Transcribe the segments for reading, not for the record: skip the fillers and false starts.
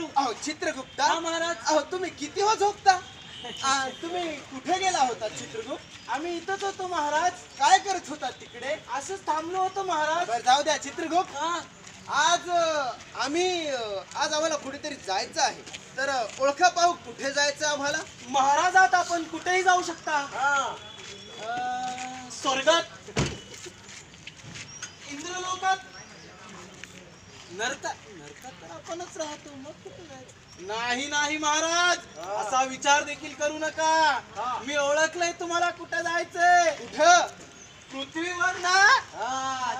करू. अहो चित्रगुप्ता. हा महाराज. अहो तुम्ही किती हो झोपता? तुम्ही कुठे गेला होता चित्रगुप्त? आम्ही इथंच होतो महाराज. काय करत होता तिकडे? असंच थांबलो होतो महाराज. बरं जाऊ द्या चित्रगुप्त. हा. आज आम्हाला कुठेतरी जायचं आहे, तर ओळखा पाहू कुठे जायचं आम्हाला? महाराजात आपण कुठेही जाऊ शकता. स्वर्गात, इंद्रलोकात, नरकात तर आपणच राहतो, मग कुठे जायचं? नाही महाराज, असा विचार देखील करू नका. मी ओळखलंय तुम्हाला कुठे जायचंय. कुठं? पृथ्वीवर ना.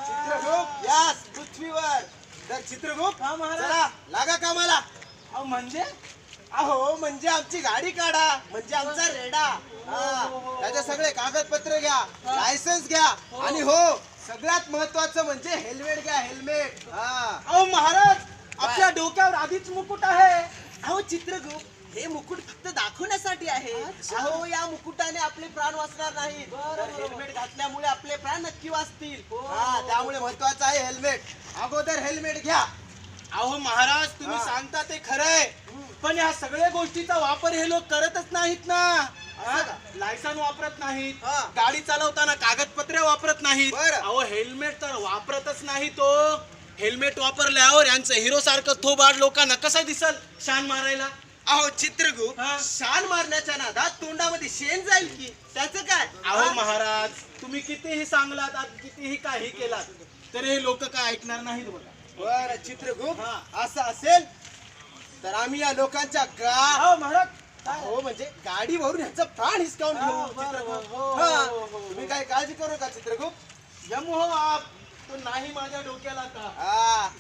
चित्रगुप्त यास पृथ्वीवर. तर चित्रगुप्त हा महाराज. चला लागा कामाला. अहो म्हणजे अहो म्हणजे आमची गाडी काढा, म्हणजे आमचा रेडा. त्याचे सगळे कागदपत्र घ्या, लायसन्स घ्या, आणि हो सगळ्यात महत्वाचं म्हणजे हेल्मेट घ्या, हेल्मेट. अहो महाराज, आपल्या डोक्यावर आधीच मुकुट आहे. अहो चित्रगुप्त, हे मुकुट फक्त दाखवण्यासाठी आहे. अहो या मुकुटाने आपले प्राण वाचणार नाही, तर हेल्मेट घातल्यामुळे आपले प्राण नक्की वाचतील. त्यामुळे महत्वाचं आहे हेल्मेट. अगोदर हेल्मेट घ्या. अहो महाराज, तुम्ही सांगता ते खरंय, पण या सगळ्या गोष्टीचा वापर हे लोक करतच नाहीत ना. लायसन वापरत नाहीत, गाडी चालवताना कागदपत्रे वापरत नाहीत. अहो हेल्मेट तर वापरतच नाही. तो हेल्मेट वापरल्यावर यांचं हिरो सारखं थोबाड लोकांना कसं दिसल शान मारायला. अहो चित्रगुप्त, शान मारण्याच्या नादात तोंडामध्ये शेण जाईल की, त्याचं काय? अहो महाराज, तुम्ही कितीही सांगलात, कितीही काही केलात, तर हे लोक काय ऐकणार नाहीत बघा. बरं चित्रगुप्त, असं असेल तर आम्ही या लोकांच्या महाराज, हो म्हणजे गाडी भरून ह्याचं प्राण हिसकावून घेऊ चित्रगुप्त. तुम्ही काय काळजी करू का चित्रगुप्त? यमू हो आप, तो नाही माझ्या डोक्याला का.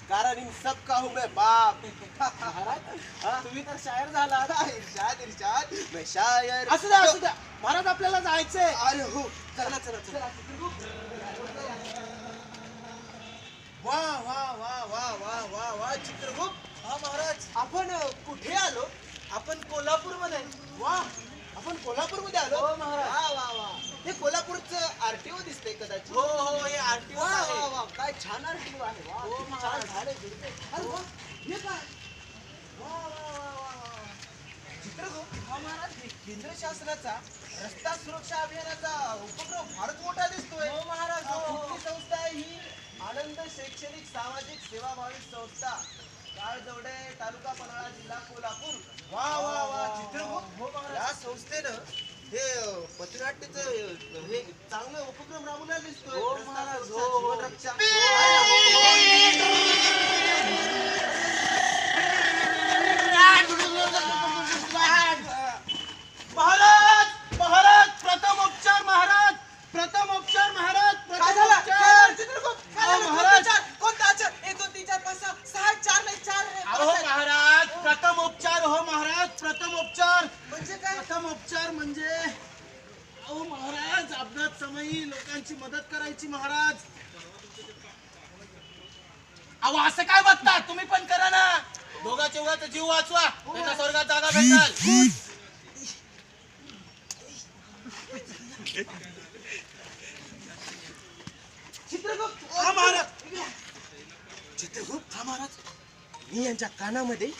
कारण इन सब का हूं मैं बाप. तुम्ही तर शायर झाला. इरशाद इरशाद मैं शायर. असू द्या महाराज, आपल्याला जायचंय. अरे हो, चला चला चला. वा वा वा वा वा वा वा चित्रगुप्त. हा महाराज, आपण कुठे आलो? आपण कोल्हापूर मध्ये. वा, आपण कोल्हापूर मध्ये आलो. हो महाराज. वा वा वा, हे कोल्हापूरचं आरटीओ दिसतंय कदाचित. हो हे आरटीओ वा आहे. वा वा, काय छान आरटीओ आहे. वा, हो किती महाराज. छान झाडे झुडपे. अरे वा, हे काय? वा वा वा वा वा. चित्रगुप्त, हा महाराज, केंद्र शासनाचा रस्ता सुरक्षा अभियानाचा उपक्रम फारच मोठा दिसतोय. हो महाराज, हो. कुठली संस्था आहे ही? आनंद शैक्षणिक सामाजिक सेवाभावी संस्था, काळजवडे, तालुका पन्हाळा, जिल्हा कोल्हापूर. वा वा वा चित्रगुप्त, या संस्थेनं हे पथनाट्याचं हे चांगलं उपक्रम राबवला दिसतोय. हो महाराज, हो. जीवनरक्षा. महाराज, प्रथम उपचार महाराज, प्रथम उपचार महाराज, काय झालं? काय झालं चित्रगुप्त? काय झालं? महाराज. कोणता आचार? 1 2 3 4 5 6 6 4 नाही 4 अहो महाराज, प्रथम उपचार हो महाराज, प्रथम उपचार. म्हणजे काय? प्रथम उपचार म्हणजे अहो महाराज, अपघात समयी लोकांची मदत करायची महाराज. अहो असं काय बघता, तुम्ही पण करा ना. दोघांच्या उगाच जीव वाचवा, त्यांना स्वर्गात जागा भेटाल. चित्रगुप्त, हा महाराज. चित्रगुप्त, हा महाराज, मी यांच्या कानामध्ये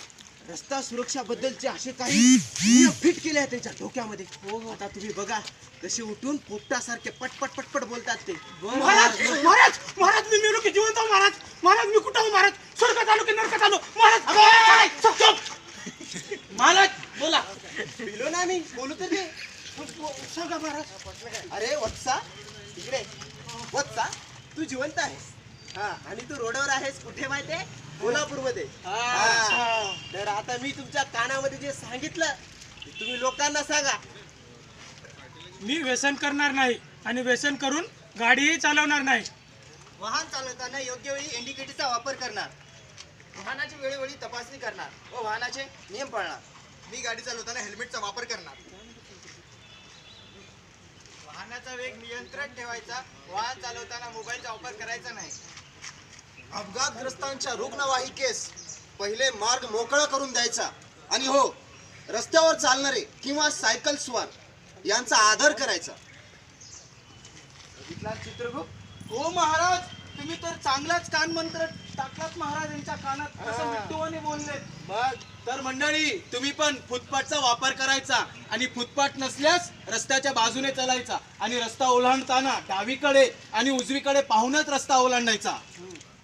रस्ता सुरक्षा बद्दलचे असे काही नियम फिट केले आहेत त्यांच्या डोक्यामध्ये. आता तुम्ही बघा कसे उठून पोपटासारखे पटपट पटपट बोलतात ते. महाराज, महाराज, महाराज, मी मेलो की जिवंत आहो महाराज. महाराज, मी कुठं आहो महाराज? स्वर्गात आलो की नरकात आलो महाराज? महाराज बोला. पिलो ना मी, बोलू तर दे. सांगा महाराज. अरे वत्सा, इकडे. वत्सा, तू जिवंत आहेस. आणि तू रोडवर आहेस कुठे माहितीये? कोल्हापूर मध्ये. तर आता मी तुमच्या कानामध्ये जे सांगितलं ते तुम्ही लोकांना सांगा. मी व्यसन करणार नाही आणि व्यसन करून गाडीही चालवणार नाही. वाहन चालवताना योग्य वेळी इंडिकेटरचा वापर करणार, वाहनाची वेळोवेळी तपासणी करणार व वाहनाचे नियम पाळणार. मी गाडी चालवताना हेल्मेटचा वापर करणार. वाहनाचा वेग नियंत्रण ठेवायचा. वाहन चालवताना मोबाईलचा वापर करायचा नाही. अपघातग्रस्तांच्या रुग्णवाहिकेस पहिले मार्ग मोकळा करून द्यायचा. आणि हो, रस्त्यावर चालणारे किंवा सायकल स्वार यांचा आदर करायचा. चित्रगुप्त, हो महाराज, तुम्ही तर चांगलाच कान मंत्र टाकलात महाराज यांच्या कानात कसं मिट्टूवाने बोललेत. मग तर मंडळी तुम्ही पण फुटपाथचा वापर करायचा आणि फुटपाथ नसल्यास रस्त्याच्या बाजूने चालायचा आणि रस्ता ओलांडताना डावीकडे आणि उजवीकडे पाहूनच रस्ता ओलांडायचा.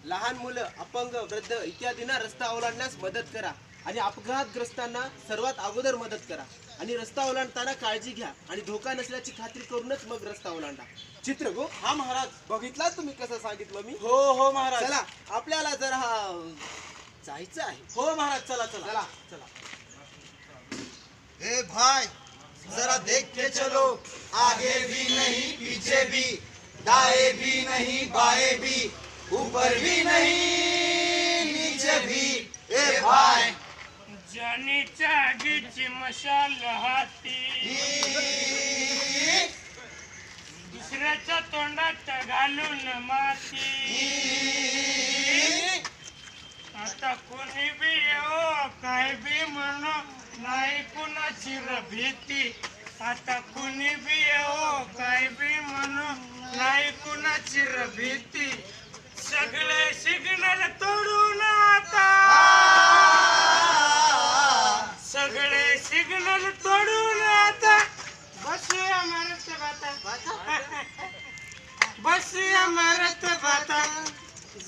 लहान मुलं, अपंग, वृद्ध इत्यादींना रस्ता ओलांडण्यास मदत करा आणि अपघातग्रस्तांना सर्वात अगोदर मदत करा आणि रस्ता ओलांडताना काळजी घ्या आणि धोका नसल्याची खात्री करूनच मग रस्ता ओलांडा. चित्रगो, हा महाराज. बघितला तुम्ही कसं सांगितलं मी? हो हो महाराज. चला आपल्याला जर जायचं आहे. हो महाराज, चला चला चला. चला. ए भाई जरा देख के चलो, आगे भी नहीं पीछे भी, दाएं भी नहीं बाएं भी, ऊपर भी नहीं नीचे भी. ए भाई जानीच्या आगीची मशाल हाती दुसऱ्याच्या तोंडात घालून माती. आता कोणी बी येवो काय बी म्हणो नाही कुणाची भीती. आता कुणी बी येवो काय बी म्हणो नाही कुणाची भीती. सगळे सिग्नल तोडून आता, सगळे सिग्नल तोडून आता बसूया मारत बाता, बसूया मारत बाता.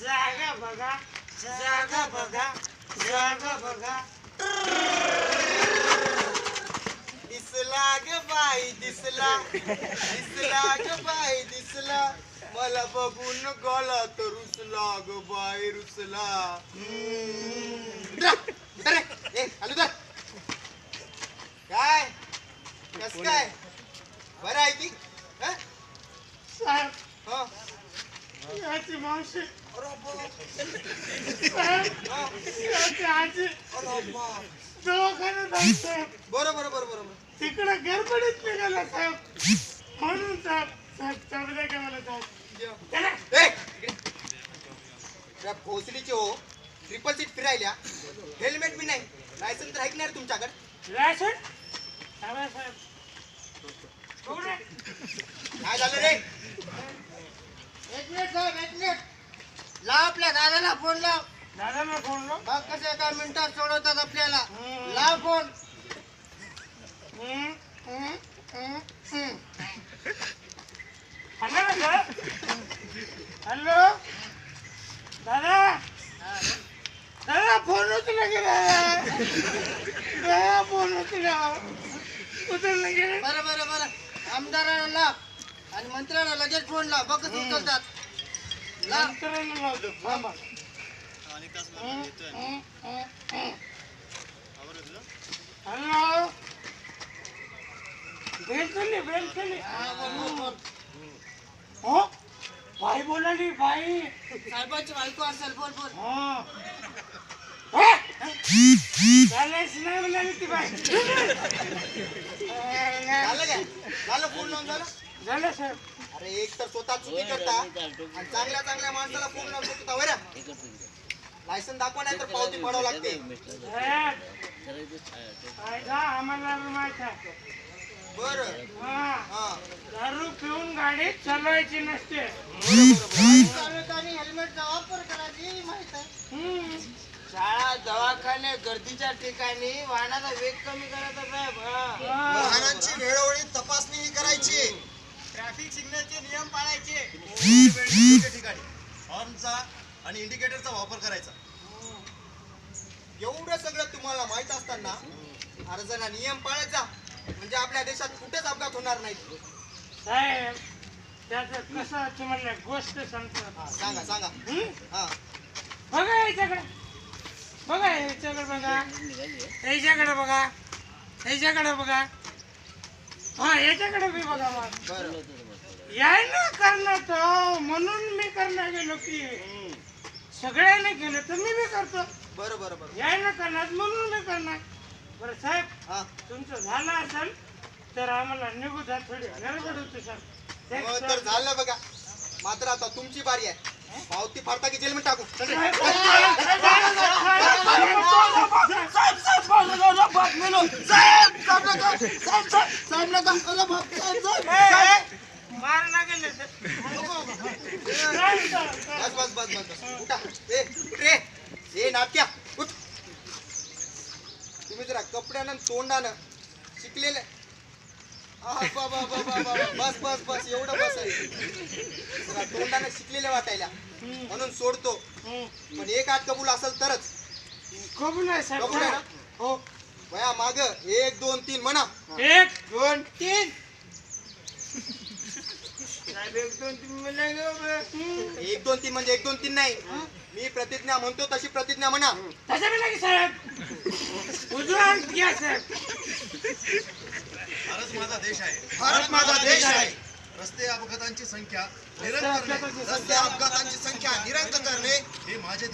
जागा बघा, जागा बघा, जागा बघा. दिसला ग बाई दिसला, दिसला ग बाई दिसला, मला बघून गला तर रुसला ग बाई रुसला. काय कस काय बरं आहे की? हं? साहेब हं? याची मावशी, अरे बाप. साहेब याची आजी अरे बाप. दवाखान्यात आहे साहेब. बरोबर बरोबर बरोबर. तिकडे गडबडीत निघाला साहेब. म्हणून साहेब, साहेब चालू द्या का मला साहेब. चला. ए, त्या भोसडीचे हो ट्रिपल सीट फिरायल्या, हेल्मेट बी नाही, लायसन तर ऐकणार तुमच्याकडे. राशन थांबा साहेब. बघू रे. काय झालं रे? एक मिनिट साहेब, एक मिनिट. लाव आपल्या दादाला फोन लाव. दादाला फोन लाव. बघ कसे एका मिनिटात सोडवतात आपल्याला. लाव फोन. हॅलो साहेब. हॅलो दादा. दादा फोन उचला गेला. दादा फोन उचला. उचलला गेला. बरं बरं बरं, आमदाराला लाव आणि मंत्र्याला लगेच फोन लाव. बघ कसं उचलतात. लाव. मंत्र्याला लावतो. थांबा. हॅलो. बेल चली. हो बाई बोलाली बाई. साहेबांची बायको असेल. बोल बोल. चालेच नाही म्हणाली ती बाई. झालं काय? झालं फोन लावून झालं? झालं साहेब. अरे एक तर स्वतः चुकी करता आणि चांगल्या चांगल्या माणसाला फोन लावून बघता बरं. लायसन दाखवा नाही तर पावती पडावं लागते. साहेब ऐका, आम्हाला माहित आहे. बरं. हा, हा दारू पिऊन गाडी चालवायची नसते. चालवताना हेल्मेटचा वापर करायची माहित आहे. शाळा, दवाखाने, गर्दीच्या ठिकाणी वाहनाचा वेग कमी करायचा साहेब. वाहनांची वेळोवेळी तपासणी ही करायची. ट्रॅफिक सिग्नलचे नियम पाळायचे. योग्य ठिकाणी हॉर्नचा आणि इंडिकेटरचा वापर करायचा. एवढं सगळं तुम्हाला माहित असताना अर्जना नियम पाळायचा म्हणजे आपल्या देशात कुठेच अपघात होणार नाही. साहेब त्याचं कसं तुम्हाला गोष्ट सांगतो. सांगा सांगा. हा बघा याच्याकडे, बघा याच्याकडे, बघा याच्याकडे, बघा याच्याकडे, बघा हा याच्याकडे बी बघा. मग बरं. याय ना करणार म्हणून मी करणार गेलो की सगळ्यांनी केलं तर मी बी करतो. बरं बरं बरं. याय ना करणार म्हणून मी करणार. बरं साहेब हा तुमचं झालं असेल तर आम्हाला निघू द्या. थोडी गडबड होती सर. मग तर झालं बघा. मात्र आता तुमची बारी आहे. पावती फाडता की जेलमध्ये टाकू? मार ना गेले बस बस बस बस बस. उठा. ए, उठ रे. आत्या उठ. तुम्ही जरा कपड्यानं आणि तोंडानं शिकलेले बस बस बस एवढं बस आहे. जरा तोंडानं शिकलेले वाटायला म्हणून सोडतो. पण एक आठ कबूल असेल तरच. कबूल आहे साहेब. कबूल आहे ना? हो. वया माग 1 2 3 म्हणा. 1 2 3. 1 2 3 म्हणजे 1 2 3 नाही. मी प्रतिज्ञा म्हणतो तशी प्रतिज्ञा म्हणा. तसं म्हणा की साहेब. उजवा हात घ्या साहेब. भारत माझा देश आहे. भारत माझा देश आहे. रस्ते अपघातांची संख्या रस्ते अपघातांची संख्या निरंतर करणे हे माझे